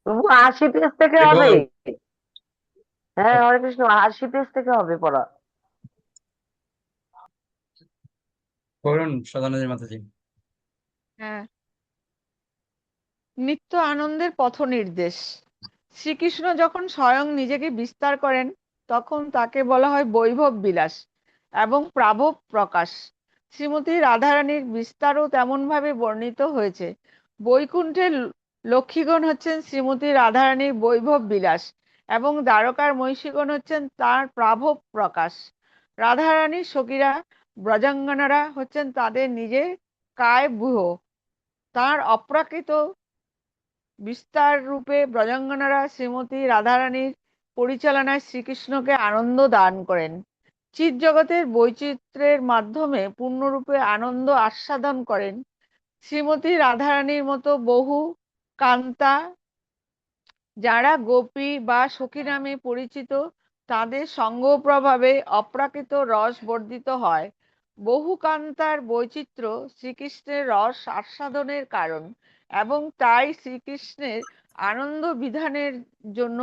তবু 80 পেজ থেকে দেখো, হবে। হ্যাঁ, হরে কৃষ্ণ, 80 পেজ থেকে হবে পড়া। করুন সদানন্দ মাতাজি। হ্যাঁ, নিত্য আনন্দের পথ নির্দেশ। শ্রীকৃষ্ণ যখন স্বয়ং নিজেকে বিস্তার করেন তখন তাকে বলা হয় বৈভব বিলাস এবং প্রাভব প্রকাশ। শ্রীমতী রাধারানীর বিস্তারও তেমন ভাবে বর্ণিত হয়েছে। বৈকুণ্ঠের লক্ষ্মীগণ হচ্ছেন শ্রীমতী রাধারানীর বৈভব বিলাস এবং দ্বারকার মহিষীগণ হচ্ছেন তার প্রাভব প্রকাশ। রাধারানীর সখীরা ব্রজাঙ্গনারা হচ্ছেন তাদের নিজের কায় বুহ। তার অপ্রাকৃত বিস্তার রূপে ব্রজাঙ্গনারা শ্রীমতী রাধারানীর পরিচালনায় শ্রীকৃষ্ণকে আনন্দ দান করেন। চিৎ জগতের বৈচিত্র্যের মাধ্যমে পূর্ণরূপে আনন্দ আস্বাদন করেন। শ্রীমতী রাধারানীর মতো বহু কান্তা যারা গোপী বা সখী নামে পরিচিত, তাদের সঙ্গ প্রভাবে অপ্রাকৃত রস বর্ধিত হয়। বহু কান্তার বৈচিত্র্য শ্রীকৃষ্ণের রস আস্বাদনের কারণ এবং তাই শ্রীকৃষ্ণের আনন্দ বিধানের জন্য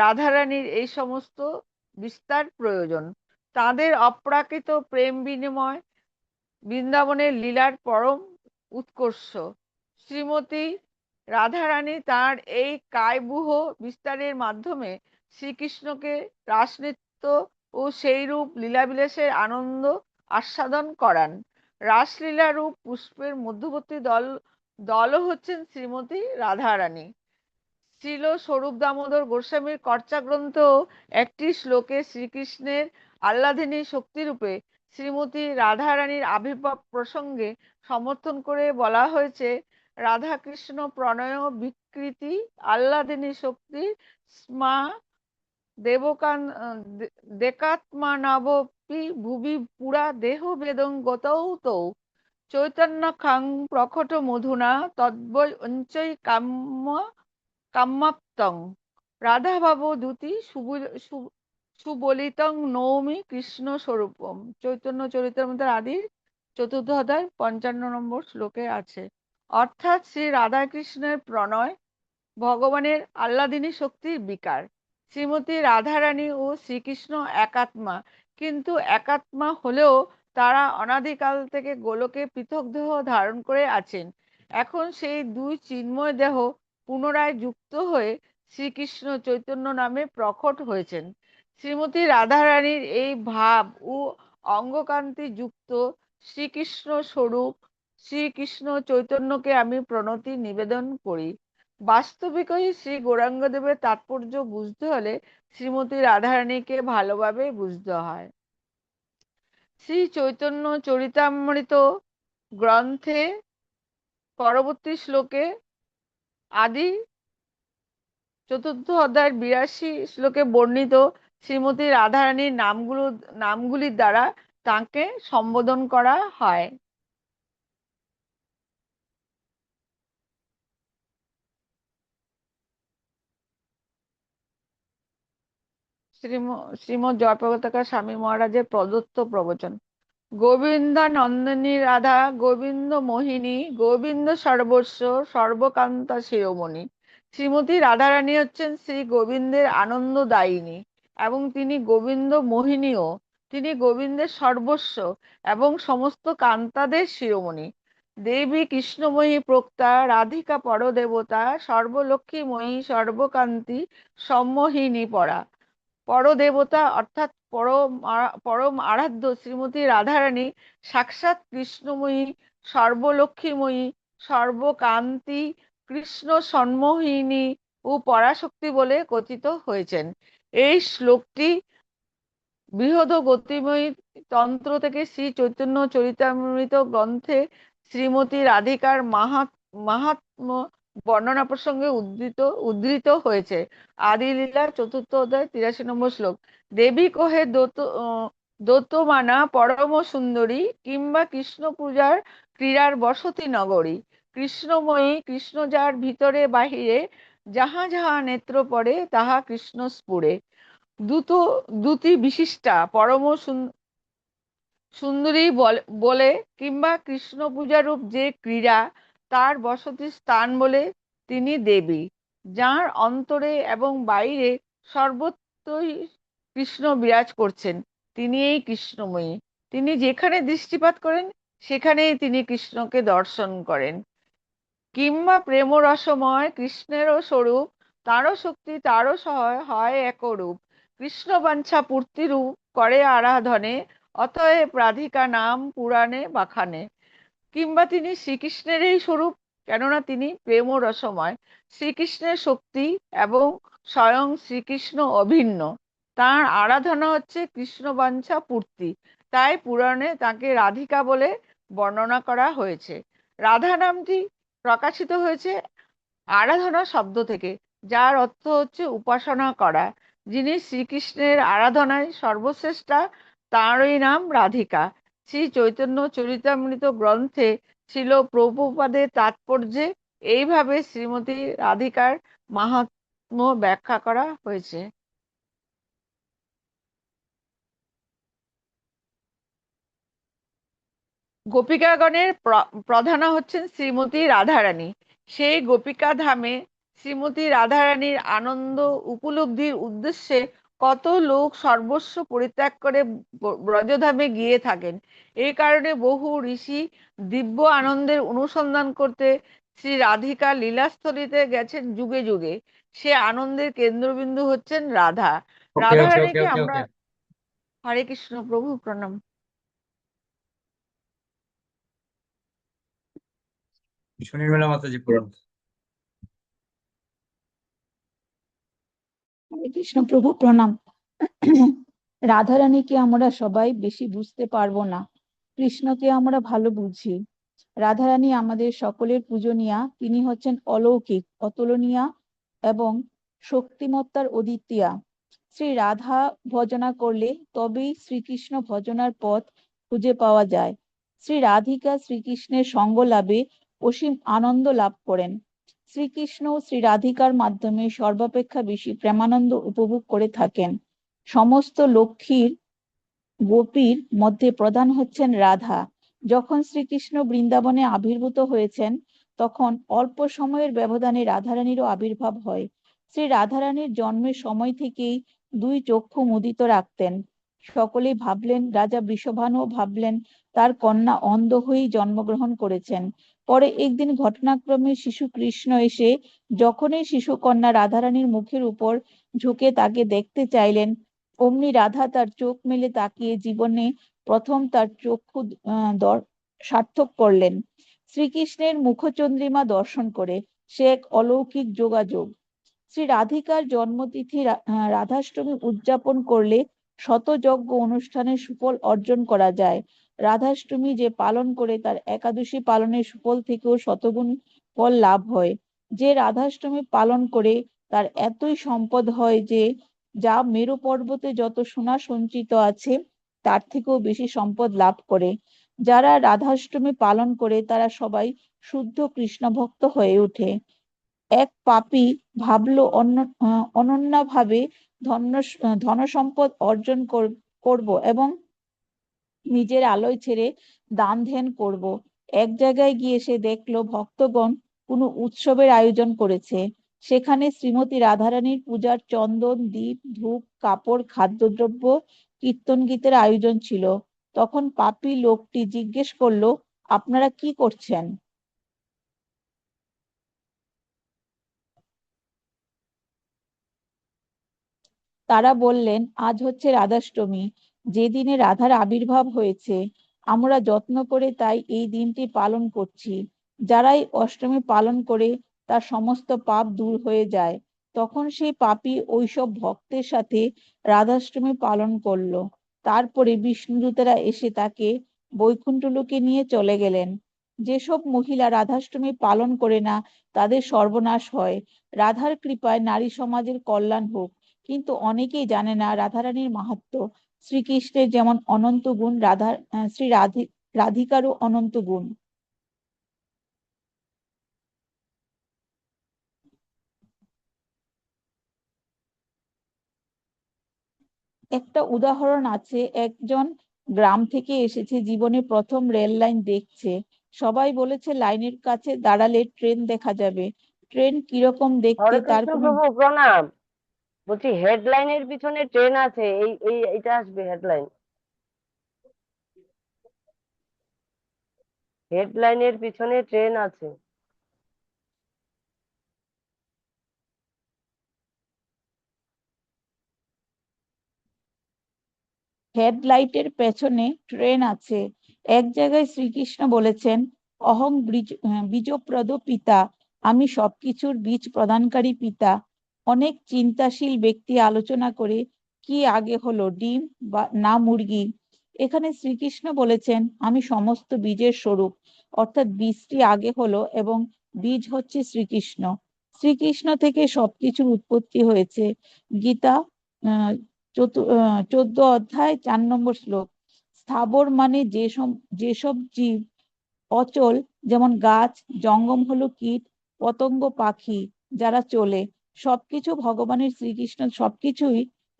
রাধারানীর এই সমস্ত বিস্তার প্রয়োজন। তাদের অপ্রাকৃত প্রেম বিনিময় বৃন্দাবনের লীলার পরম উৎকর্ষ। শ্রীমতী রাধারানী তার এই কায়বুহ বিস্তারের মাধ্যমে শ্রীকৃষ্ণকে রাসনৃত্য ও সেইরূপ লীলাবিলাসের আনন্দ আস্বাদন করান। রাসলীলা রূপ পুষ্পের মধ্যবর্তী দলও হচ্ছেন শ্রীমতী রাধারানী। শ্রীল স্বরূপ দামোদর গোস্বামীর কর্চা গ্রন্থ একটি শ্লোকে শ্রীকৃষ্ণের আহ্লাদিনী শক্তিরূপে শ্রীমতী রাধারানীর আবির্ভাব প্রসঙ্গে সমর্থন করে বলা হয়েছে, রাধাকৃষ্ণ প্রণয় বিকৃতি আহ্লাদিনী শক্তি স্মা দেবকান দেকাত্মানবপি ভুবি পুরা দেহ বেদং গতৌ তৌ চৈতন্য খাং প্রকট মধুনা তদ্বঞ্চৈ কাম্যাপ্তং রাধা ভাব দ্যুতি সুবলিতং নৌমি কৃষ্ণ স্বরূপম। চৈতন্য চরিতামৃত আদির 4th অধ্যায় 55 নম্বর শ্লোকে আছে। অর্থাৎ শ্রী রাধাকৃষ্ণের প্রণয় ভগবানের আহ্লাদিনী শক্তির বিকার। শ্রীমতী রাধারানী ও শ্রীকৃষ্ণ একাত্মা, কিন্তু একাত্মা হলেও তারা অনাদিকাল থেকে গোলকে পৃথক দেহ ধারণ করে আছেন। এখন সেই দুই চিন্ময় দেহ পুনরায় যুক্ত হয়ে শ্রীকৃষ্ণ চৈতন্য নামে প্রকট হয়েছেন। শ্রীমতী রাধারানীর এই ভাব ও অঙ্গকান্তি যুক্ত শ্রীকৃষ্ণ স্বরূপ শ্রীকৃষ্ণ চৈতন্যকে আমি প্রণতি নিবেদন করি। বাস্তবিকই শ্রী গৌরাঙ্গদেবের তাৎপর্য বুঝতে হলে শ্রীমতী রাধারানীকে ভালোভাবে বুঝতে হয়। শ্রী চৈতন্য চরিতামৃত গ্রন্থে পরবর্তী শ্লোকে আদি 4th অধ্যায়ের 82 শ্লোকে বর্ণিত শ্রীমতী রাধারানীর নামগুলির দ্বারা তাকে সম্বোধন করা হয়। শ্রীমৎ জয়প্রকাশ স্বামী মহারাজের প্রদত্ত প্রবচন। গোবিন্দানন্দিনী রাধা গোবিন্দ মোহিনী গোবিন্দ সর্বস্ব সর্বকান্তা শিরোমণি। শ্রীমতী রাধারানী হচ্ছেন শ্রী গোবিন্দের আনন্দদায়িনী এবং তিনি গোবিন্দ মোহিনীও। তিনি গোবিন্দের সর্বস্ব এবং সমস্ত কান্তাদের শিরোমণি। দেবী কৃষ্ণময়ী প্রক্তা রাধিকা পরদেবতা সর্বলক্ষ্মীময়ী সর্বকান্তি সম্মোহিনী পরা। পরদেবতা অর্থাৎ পরম আরাধ্য শ্রীমতী রাধারানী সাক্ষাৎ কৃষ্ণময়ী সর্বলক্ষ্মীময়ী সর্বকান্তি কৃষ্ণ সন্মোহিনী ও পরাশক্তি বলে কথিত হয়েছেন। এই শ্লোকটি বৃহৎ গতিময়ী তন্ত্র থেকে শ্রী চৈতন্য চরিতামৃত গ্রন্থে শ্রীমতী রাধিকার মাহাত্ম্য বর্ণনা প্রসঙ্গে উদ্ধৃত হয়েছে। আদি লীলা 4th অধ্যায় 83 নম্বর শ্লোক। দেবী কহে দত্তমানা পরম সুন্দরী কিংবা কৃষ্ণ পূজার ক্রীড়ার বসতি নগরী। কৃষ্ণময়ী কৃষ্ণ যার ভিতরে বাহিরে যাহা যাহা নেত্র পড়ে তাহা কৃষ্ণ স্ফুরে। দ্যুতি বিশিষ্টা পরম সুন্দরী বলে কিংবা কৃষ্ণ পূজারূপ যে ক্রীড়া তার বসতি স্থান বলে তিনি দেবী। যার অন্তরে এবং বাইরে সর্বত্রই কৃষ্ণ বিরাজ করছেন, তিনি এই কৃষ্ণময়ী। তিনি যেখানে দৃষ্টিপাত করেন সেখানেই তিনি কৃষ্ণকে দর্শন করেন। কিংবা প্রেম রসময় কৃষ্ণেরও স্বরূপ, তারও শক্তি তারও সহায় হয় একরূপ। কৃষ্ণ বাঞ্ছা পূর্তি রূপ করে আরাধনে, অতএব রাধিকা নাম পুরাণে বাখানে। কিংবা তিনি শ্রীকৃষ্ণেরই স্বরূপ, কেননা তিনি প্রেম রসময়। শ্রীকৃষ্ণের শক্তি এবং স্বয়ং শ্রীকৃষ্ণ অভিন্ন। তার আরাধনা হচ্ছে কৃষ্ণ বাঞ্ছা পূর্তি, তাই পুরাণে তাকে রাধিকা বলে বর্ণনা করা হয়েছে। রাধা নামটি প্রকাশিত হয়েছে আরাধনা শব্দ থেকে, যার অর্থ হচ্ছে উপাসনা করা। যিনি শ্রীকৃষ্ণের আরাধনায় সর্বশ্রেষ্ঠা, তাঁরই নাম রাধিকা। শ্রী চৈতন্য চরিতামৃত গ্রন্থে ছিল প্রভুপাদের তাৎপর্যে এইভাবে শ্রীমতী রাধিকার মাহাত্ম্য ব্যাখ্যা করা হয়েছে। গোপিকাগণের প্রধানা হচ্ছেন শ্রীমতী রাধারানী। সেই গোপিকা ধামে শ্রীমতী রাধারানীর আনন্দ উপলব্ধির উদ্দেশ্যে কত লোক সর্বস্ব পরিত্যাগ করে ব্রজধামে গিয়ে থাকেন। এই কারণে বহু ঋষি দিব্য আনন্দের অনুসন্ধান করতে শ্রী রাধিকা লীলাস্থলীতে গেছেন যুগে যুগে। সে আনন্দের কেন্দ্রবিন্দু হচ্ছেন রাধা। ওকে ওকে ওকে রাধারানীকে ওকে আমরা, ওকে হরে কৃষ্ণ প্রভু প্রণাম। সুনির্মলা মাতাজি পড়ুন। হরে কৃষ্ণ প্রভু প্রণাম। রাধারানীকে আমরা সবাই বেশি বুঝতে পারবো না, কৃষ্ণকে আমরা ভালো বুঝি। রাধারানী আমাদের সকলের পূজনীয়া, তিনি হচ্ছেন অলৌকিক, অতুলনীয়া এবং শক্তিমত্তার অদ্বিতীয়া। শ্রী রাধা ভজনা করলে তবেই শ্রীকৃষ্ণ ভজনার পথ খুঁজে পাওয়া যায়। শ্রী রাধিকা শ্রীকৃষ্ণের সঙ্গ লাভে অসীম আনন্দ লাভ করেন। শ্রীকৃষ্ণ শ্রী রাধিকার মাধ্যমে সর্বাপেক্ষা বেশি প্রেমানন্দ উপভোগ করে থাকেন। সমস্ত লক্ষ্মীর গোপীর মধ্যে প্রধান হচ্ছেন রাধা। যখন শ্রীকৃষ্ণ বৃন্দাবনে আবির্ভূত হয়েছেন, তখন অল্প সময়ের ব্যবধানে রাধারানীরও আবির্ভাব হয়। শ্রী রাধারানীর জন্মের সময় থেকেই দুই চক্ষু মুদিত রাখতেন। সকলেই ভাবলেন, রাজা বৃষভানুও ভাবলেন তার কন্যা অন্ধ হয়েই জন্মগ্রহণ করেছেন। পরে একদিন ঘটনাক্রমে শিশু কৃষ্ণ এসে যখনই শিশু কন্যা রাধারানীর মুখের উপর ঝুঁকে তাকে দেখতে চাইলেন, অমনি রাধা তার চোখ মেলে তাকিয়ে জীবনে প্রথম তার চক্ষু সার্থক করলেন শ্রীকৃষ্ণের মুখচন্দ্রিমা দর্শন করে। সে এক অলৌকিক যোগাযোগ। শ্রী রাধিকার জন্মতিথি রাধাষ্টমী উদযাপন করলে শতযজ্ঞ অনুষ্ঠানের সুফল অর্জন করা যায়। রাধাষ্টমী যে পালন করে তার একাদশী পালনের সুফল থেকেও শতগুণ ফল লাভ হয়। যে রাধাষ্টমী পালন করে তার এতই সম্পদ হয় যে যা মেরু পর্বতে যত সোনা সঞ্চিত আছে তার থেকেও বেশি সম্পদ লাভ করে। যারা রাধাষ্টমী পালন করে তারা সবাই শুদ্ধ কৃষ্ণ ভক্ত হয়ে ওঠে। এক পাপী ভাবলো অনন্যভাবে ধন সম্পদ অর্জন করব এবং নিজের আলোয় ছেড়ে দান ধ্যান করব। এক জায়গায় গিয়ে সে দেখলো ভক্তগণ কোনো উৎসবের আয়োজন করেছে। সেখানে শ্রীমতী রাধারানীর পূজার চন্দন, দীপ, ধূপ, কাপড়, খাদ্যদ্রব্য, কীর্তন গীতের আয়োজন ছিল। তখন পাপী লোকটি জিজ্ঞেস করলো, আপনারা কি করছেন? তারা বললেন, আজ হচ্ছে রাধাষ্টমী, যে দিনে রাধার আবির্ভাব হয়েছে। আমরা যত্ন করে তাই এই দিনটি পালন করছি। যারাই অষ্টমী পালন করে তার সমস্ত পাপ দূর হয়ে যায়। তখন সেই পাপী ওইসব ভক্তের সাথে রাধাষ্টমী পালন করলো। তারপরে বিষ্ণুদূতেরা এসে তাকে বৈকুণ্ঠ লোকে নিয়ে চলে গেলেন। যেসব মহিলা রাধাষ্টমী পালন করে না তাদের সর্বনাশ হয়। রাধার কৃপায় নারী সমাজের কল্যাণ হোক। কিন্তু অনেকেই জানে না রাধারানীর মাহাত্ম্য। শ্রীকৃষ্ণের যেমন অনন্ত গুণ, শ্রী রাধিকারও অনন্ত গুণ। একটা উদাহরণ আছে, একজন গ্রাম থেকে এসেছে, জীবনে প্রথম রেল লাইন দেখছে। সবাই বলেছে লাইনের কাছে দাঁড়ালে ট্রেন দেখা যাবে। ট্রেন কিরকম দেখতে হরে তার কৃষ্ণ কোনো প্রভু প্রণাম। বলছি হেডলাইনের পিছনে ট্রেন আছে, এইটা আসবে হেডলাইন। হেডলাইনের পিছনে ট্রেন আছে। হেডলাইটের পেছনে ট্রেন আছে। এক জায়গায় শ্রীকৃষ্ণ বলেছেন, অহং বীজপ্রদ পিতা, আমি সবকিছুর বীজ প্রদানকারী পিতা। অনেক চিন্তাশীল ব্যক্তি আলোচনা করে কি আগে হলো, ডিম বা না মুরগি। এখানে শ্রীকৃষ্ণ বলেছেন আমি সমস্ত বীজের স্বরূপ, অর্থাৎ বীজটি আগে হলো এবং বীজ হচ্ছে শ্রীকৃষ্ণ। শ্রীকৃষ্ণ থেকে সবকিছুর উৎপত্তি হয়েছে। গীতা 14 অধ্যায় 4 নম্বর শ্লোক। স্থাবর মানে যেসব জীব অচল, যেমন গাছ, জঙ্গম হলো কীট, পতঙ্গ, পাখি যারা চলে, সবকিছুই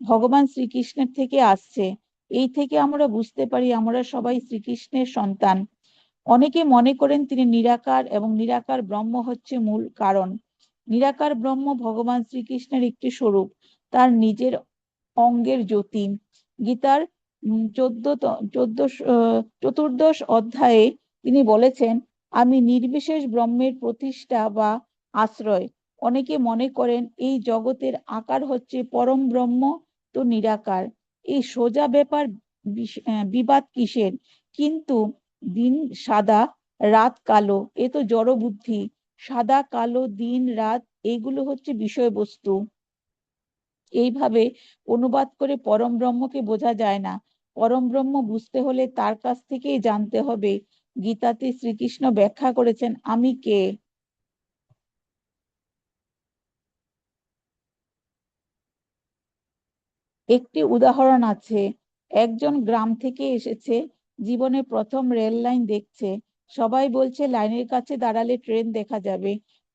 ভগবান শ্রীকৃষ্ণের থেকে আসছে। এই থেকে আমরা বুঝতে পারি আমরা সবাই শ্রীকৃষ্ণের সন্তান। অনেকে মনে করেন তিনি নিরাকার এবং নিরাকার ব্রহ্ম হচ্ছে মূল কারণ। নিরাকার ব্রহ্ম ভগবান শ্রীকৃষ্ণের একটি স্বরূপ, তার নিজের অঙ্গের জ্যোতি। গীতার 14 অধ্যায়ে তিনি বলেছেন আমি নির্বিশেষ ব্রহ্মের প্রতিষ্ঠা বা আশ্রয়। অনেকে মনে করেন এই জগতের আকার হচ্ছে পরম ব্রহ্ম, তো নিরাকার। এই সোজা ব্যাপার বিবাদ কিসের? কিন্তু দিন সাদা রাত কালো, এ তো জড় বুদ্ধি। সাদা কালো দিন রাত এগুলো হচ্ছে বিষয়বস্তু। এইভাবে অনুবাদ করে পরম ব্রহ্মকে বোঝা যায় না। পরম ব্রহ্ম বুঝতে হলে তার কাছ থেকেই জানতে হবে। গীতাতে শ্রীকৃষ্ণ ব্যাখ্যা করেছেন আমি কে। একটি উদাহরণ আছে। একজন গ্রাম থেকে এসেছে, জীবনে প্রথম রেল লাইন দেখছে। সবাই বলছে লাইনের কাছে দাঁড়ালে ট্রেন দেখা যাবে।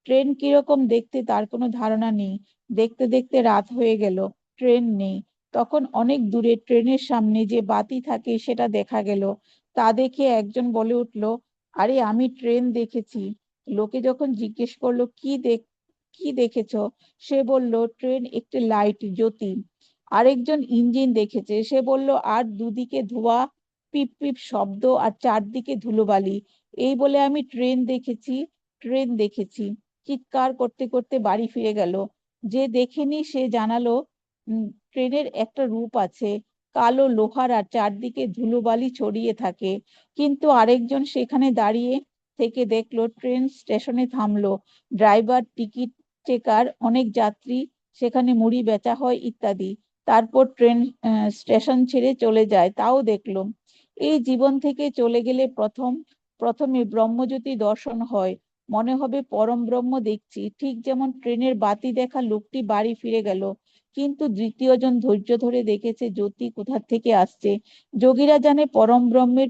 ট্রেন কিরকম দেখতে তার কোনো ধারণা নেই। দেখতে দেখতে রাত হয়ে গেল, ট্রেন নেই। তখন অনেক দূরে ট্রেনের সামনে যে বাতি থাকে সেটা দেখা গেল। তা দেখে একজন বলে উঠলো, আরে আমি ট্রেন দেখেছি। লোকে যখন জিজ্ঞেস করলো কি দেখেছো, সে বলল ট্রেন একটি লাইট জ্যোতি। আরেকজন ইঞ্জিন দেখেছে, সে বলল আর দুদিকে ধোঁয়া, পিপ পিপ শব্দ আর চারদিকে ধুলোবালি। এই বলে আমি ট্রেন দেখেছি চিৎকার করতে করতে বাড়ি ফিরে গেল। যে দেখেনি সে জানালো ট্রেনের একটা রূপ আছে, কালো লোহার আর চারদিকে ধুলোবালি ছড়িয়ে থাকে। কিন্তু আরেকজন সেখানে দাঁড়িয়ে থেকে দেখলো ট্রেন স্টেশনে থামলো, ড্রাইভার, টিকিট চেকার, অনেক যাত্রী, সেখানে মুড়ি বেচা হয় ইত্যাদি। তারপর ট্রেন স্টেশন ছেড়ে চলে যায়, তাও দেখলাম। এই জীবন থেকে চলে গেলে প্রথমে ব্রহ্মজ্যোতি দর্শন হয়, মনে হবে পরম ব্রহ্ম দেখছি। ঠিক যেমন ট্রেনের বাতি দেখা লোকটি বাড়ি ফিরে গেল, কিন্তু দ্বিতীয় জন ধৈর্য ধরে দেখেছে জ্যোতি কোথা থেকে আসছে। যোগীরা জানে পরম ব্রহ্মের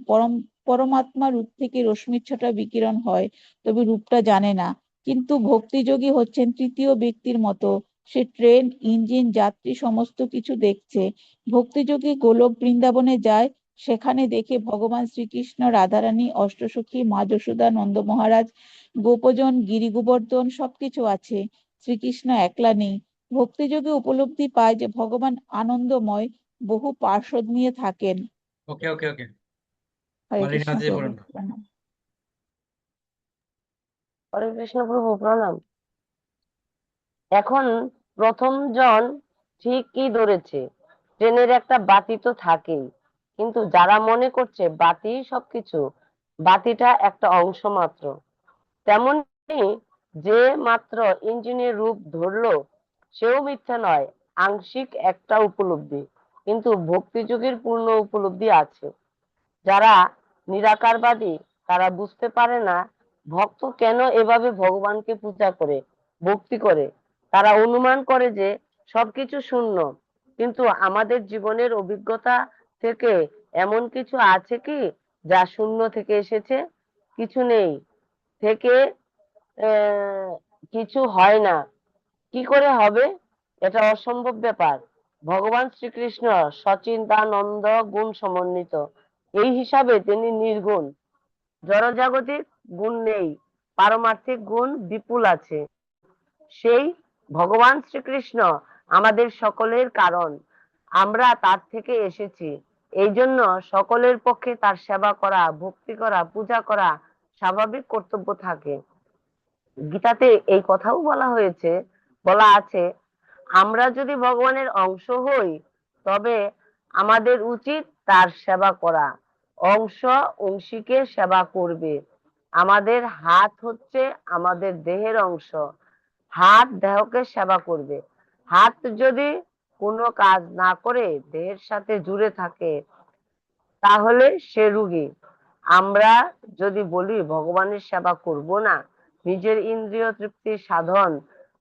পরমাত্মা রূপ থেকে রশ্মির ছটা বিকিরণ হয়, তবে রূপটা জানে না। কিন্তু ভক্তিযোগী হচ্ছেন তৃতীয় ব্যক্তির মতো, সে ট্রেন, ইঞ্জিন, যাত্রী সমস্ত কিছু দেখছে। ভক্তিযোগী গোলক বৃন্দাবনে যায়, সেখানে দেখে ভগবান শ্রীকৃষ্ণ, রাধারানী, অষ্টসখী, মা যশোদা, নন্দ মহারাজ, গোপজন, গিরি গোবর্ধন সবকিছু আছে, শ্রীকৃষ্ণ একলা নেই। ভক্তিযোগী উপলব্ধি পায় যে ভগবান আনন্দময়, বহু পার্ষদ নিয়ে থাকেন। ওকে ওকে ওকে হরে মালিনী কৃষ্ণ মাতাজি প্রভু পড়ুন। প্রণাম। হরে কৃষ্ণ প্রভু প্রণাম। এখন প্রথম জন ঠিকই ধরেছে, ট্রেনের একটা বাতি তো থাকেই, কিন্তু যারা মনে করছে বাতি সবকিছু, বাতিটা একটা অংশ মাত্র। তেমনি যে মাত্র ইঞ্জিনের রূপ ধরলো সেও মিথ্যা নয়, আংশিক একটা উপলব্ধি। কিন্তু ভক্তিযুগের পূর্ণ উপলব্ধি আছে। যারা নিরাকারবাদী তারা বুঝতে পারে না ভক্ত কেন এভাবে ভগবানকে পূজা করে, ভক্তি করে। তারা অনুমান করে যে সবকিছু শূন্য। কিন্তু আমাদের জীবনের অভিজ্ঞতা থেকে এমন কিছু আছে কি যা শূন্য থেকে এসেছে? কিছু নেই থেকে কিছু হয় না। কি করে হবে? এটা অসম্ভব ব্যাপার। ভগবান শ্রীকৃষ্ণ সচিন্তানন্দ গুণ সমন্বিত, এই হিসাবে তিনি নির্গুণ। জড়জাগতিক গুণ নেই, পারমার্থিক গুণ বিপুল আছে। সেই ভগবান শ্রীকৃষ্ণ আমাদের সকলের কারণ, আমরা তার থেকে এসেছি। এই জন্য সকলের পক্ষে তার সেবা করা, ভক্তি করা, পূজা করা স্বাভাবিক কর্তব্য থাকে। গীতাতে এই কথাও বলা আছে, আমরা যদি ভগবানের অংশ হই তবে আমাদের উচিত তার সেবা করা। অংশীকে সেবা করবে। আমাদের হাত হচ্ছে আমাদের দেহের অংশ, হাত দেহকে সেবা করবে। হাত যদি কোনো কাজ না করে দেহের সাথে জুড়ে থাকে তাহলে সে রোগী। আমরা যদি বলি ভগবানের সেবা করব না, নিজের ইন্দ্রিয় তৃপ্তি সাধন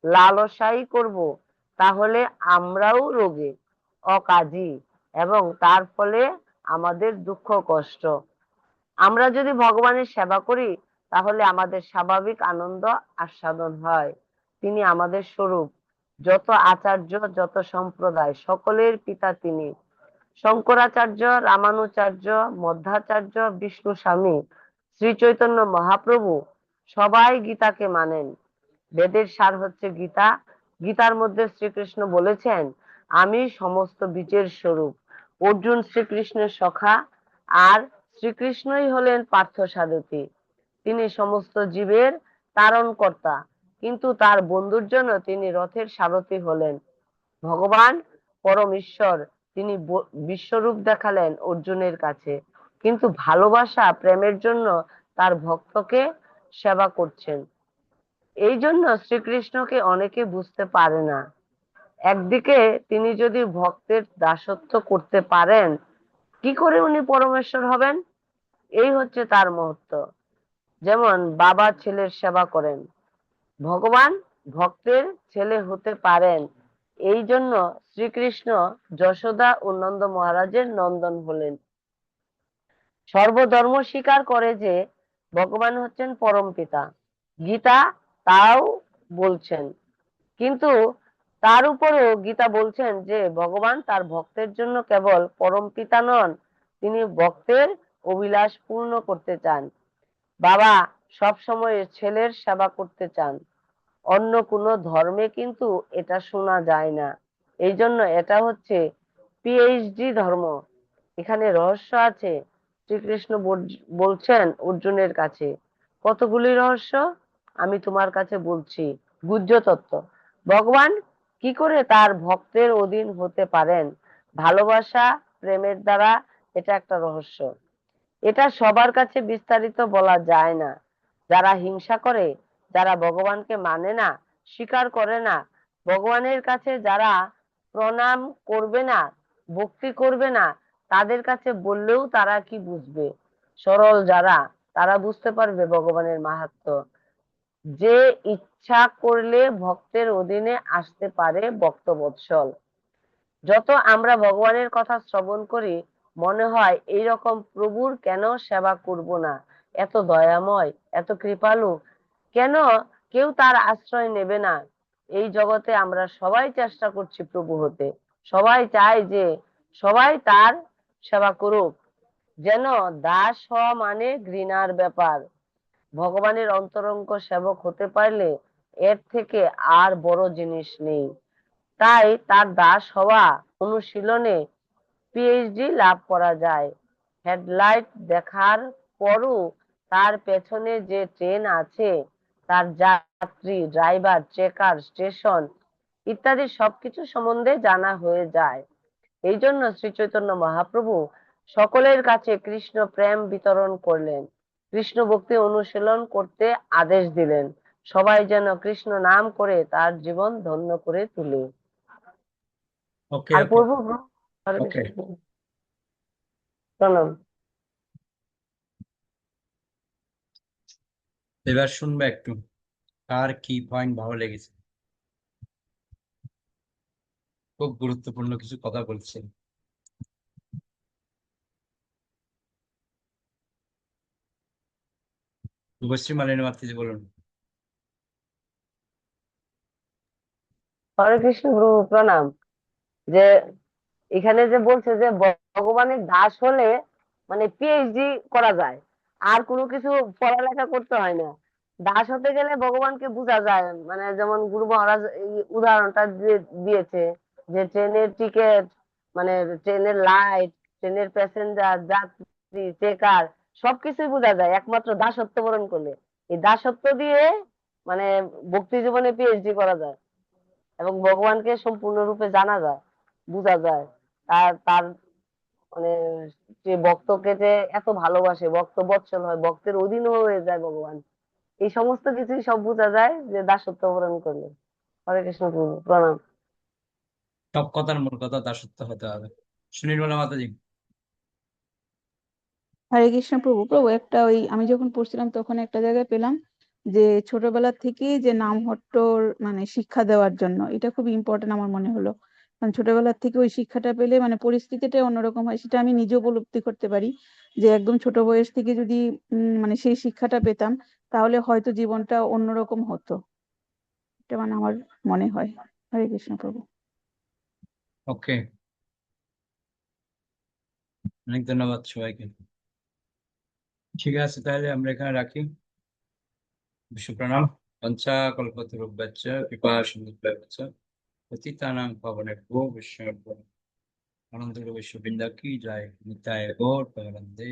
লালসাই করব, তাহলে আমরাও রোগী, অকাজী, এবং তার ফলে আমাদের দুঃখ কষ্ট। আমরা যদি ভগবানের সেবা করি তাহলে আমাদের স্বাভাবিক আনন্দ আস্বাদন হয়। তিনি আমাদের স্বরূপ। যত আচার্য, যত সম্প্রদায়, সকলের পিতা তিনি। শঙ্করাচার্য, রামানুচার্য, মধ্বাচার্য, বিষ্ণু স্বামী, শ্রী চৈতন্য মহাপ্রভু সবাই গীতাকে মানেন। বেদের সার হচ্ছে গীতা। গীতার মধ্যে শ্রীকৃষ্ণ বলেছেন, আমি সমস্ত বীজের স্বরূপ। অর্জুন শ্রীকৃষ্ণের সখা, আর শ্রীকৃষ্ণই হলেন পার্থ সারথী। তিনি সমস্ত জীবের তারণকর্তা, কিন্তু তার বন্ধুর জন্য তিনি রথের সারথী হলেন। ভগবান পরম ঈশ্বর, তিনি বিশ্বরূপ দেখালেন অর্জুনের কাছে, কিন্তু ভালোবাসা প্রেমের জন্য তার ভক্তকে সেবা করছেন। এই জন্য শ্রীকৃষ্ণকে অনেকে বুঝতে পারে না। একদিকে তিনি যদি ভক্তের দাসত্ব করতে পারেন, কি করে উনি পরমেশ্বর হবেন? এই হচ্ছে তার মহত্ব। যেমন বাবা ছেলের সেবা করেন, ভগবান ভক্তের ছেলে হতে পারেন। এই জন্য শ্রীকৃষ্ণ যশোদা ও নন্দ মহারাজের নন্দন হলেন। সর্বধর্ম স্বীকার করে যে ভগবান হচ্ছেন পরম পিতা, গীতা তাও বলছেন। কিন্তু তার উপরেও গীতা বলছেন যে ভগবান তার ভক্তের জন্য কেবল পরম পিতা নন, তিনি ভক্তের অভিলাষ পূর্ণ করতে চান। বাবা সব সময় ছেলের সেবা করতে চান। অন্য কোনো ধর্মে কিন্তু এটা শোনা যায় না। এই জন্য এটা হচ্ছে পিএইচডি ধর্ম। এখানে রহস্য আছে। শ্রীকৃষ্ণ বলছেন অর্জুনের কাছে, কতগুলি রহস্য আমি তোমার কাছে বলছি, গুহ্য তত্ত্ব। ভগবান কি করে তার ভক্তের অধীন হতে পারেন? ভালোবাসা, প্রেমের দ্বারা। এটা একটা রহস্য। এটা সবার কাছে বিস্তারিত বলা যায় না। যারা হিংসা করে, যারা ভগবানকে মানে না, স্বীকার করে না, ভগবানের কাছে যারা প্রণাম করবে না, ভক্তি করবে না, তাদের কাছে বললেও তারা কি বুঝবে? সরল যারা, তারা বুঝতে পারবে ভগবানের মাহাত্ম্য। যে ইচ্ছা করলে ভক্তের অধীনে আসতে পারে ভক্তবৎসল। যত আমরা ভগবানের কথা শ্রবণ করি, মনে হয় এইরকম প্রভুর কেন সেবা করব না? এত দয়াময়, এত কৃপালু, কেন কেউ তার আশ্রয় নেবে না? এই জগতে আমরা সবাই চেষ্টা করছি প্রভু হতে, সবাই চায় যে সবাই তার সেবা করুক। যেন দাস হওয়া মানে ঘৃণার ব্যাপার। ভগবানের অন্তরঙ্গ সেবক হতে পারলে এর থেকে আর বড় জিনিস নেই। তাই তার দাস হওয়া অনুশীলনে পিএইচডি লাভ করা যায়। হেডলাইট দেখার পরও তার পেছনে যে ট্রেন আছে, তার যাত্রী, ড্রাইভার, ট্রেকার, স্টেশন ইত্যাদি সবকিছু সম্বন্ধে জানা হয়ে যায়। এই জন্য শ্রী চৈতন্য মহাপ্রভু সকলের কাছে কৃষ্ণ প্রেম বিতরণ করলেন, কৃষ্ণ ভক্তি অনুশীলন করতে আদেশ দিলেন। সবাই যেন কৃষ্ণ নাম করে তার জীবন ধন্য করে তুলে। ওকে আর ওকে পড়বো? হরে ওকে কৃষ্ণ। প্রণাম। এবার শুনবে একটু কার কি পয়েন্ট ভালো লেগেছে। খুব গুরুত্বপূর্ণ কিছু কথা বলছেন। শুভশ্রী মালিনী মাতৃজি বলুন। হরে কৃষ্ণ প্রভু, প্রণাম। যে এখানে যে বলছে যে ভগবানের দাস হলে মানে পিএইচডি করা যায়, আর কোনো কিছু পড়ালেখা করতে হয় না। দাস হতে গেলে ভগবানকে বোঝা যায়, মানে যেমন গুরু মহারাজ এই উদাহরণটা দিয়েছে যে ট্রেনের টিকিট, মানে ট্রেনের লাইট, ট্রেনের প্যাসেঞ্জার, যাত্রী, চেকার, সবকিছুই বোঝা যায় একমাত্র দাসত্ব বরণ করলে। এই দাসত্ব দিয়ে মানে ভক্তি জীবনে পিএইচডি করা যায় এবং ভগবানকে সম্পূর্ণরূপে জানা যায়, বোঝা যায়। তার তার মানে যে ভক্তকে যে এত ভালোবাসে, ভক্ত বৎসল হয়, ভক্তের অধীন হয়ে যায় ভগবান, এই সমস্ত কিছুই সব বোঝা যায় যে দাসত্ব বরণ করলে। হরে কৃষ্ণ প্রভু, প্রণাম। সব কথার মূল কথা দাসত্ব হতে হবে। সুনির্মলা মাতাজি। হরে কৃষ্ণ প্রভু। প্রভু একটা ওই আমি যখন পড়ছিলাম তখন একটা জায়গায় পেলাম যে ছোটবেলা থেকেই যে নামহট্টর মানে শিক্ষা দেওয়ার জন্য, এটা খুব ইম্পর্টেন্ট আমার মনে হলো। কারণ ছোটবেলা থেকে ওই শিক্ষাটা পেলে মানে পরিস্থিতিটা অন্যরকম হয়, সেটা আমি নিজে উপলব্ধি করতে পারি যে একদম ছোট বয়স থেকে যদি মানে সেই শিক্ষাটা পেতাম তাহলে হয়তো জীবনটা অন্যরকম হতো। এটা মানে আমার মনে হয়। হরে কৃষ্ণ প্রভু। ওকে, অনেক ধন্যবাদ সবাইকে। ঠিক আছে, তাহলে আমরা এখানে রাখি। বিশ্ব প্রণাম। পঞ্চা কল্পতরুভ্যশ্চ কৃপা সিন্ধুভ্যশ্চ পতিতানাং পাবনেভ্যো বৈষ্ণবেভ্যো। আনন্দ বিশ্ব বৃন্দা কি জয়। নিতাই গৌর প্রেমানন্দে।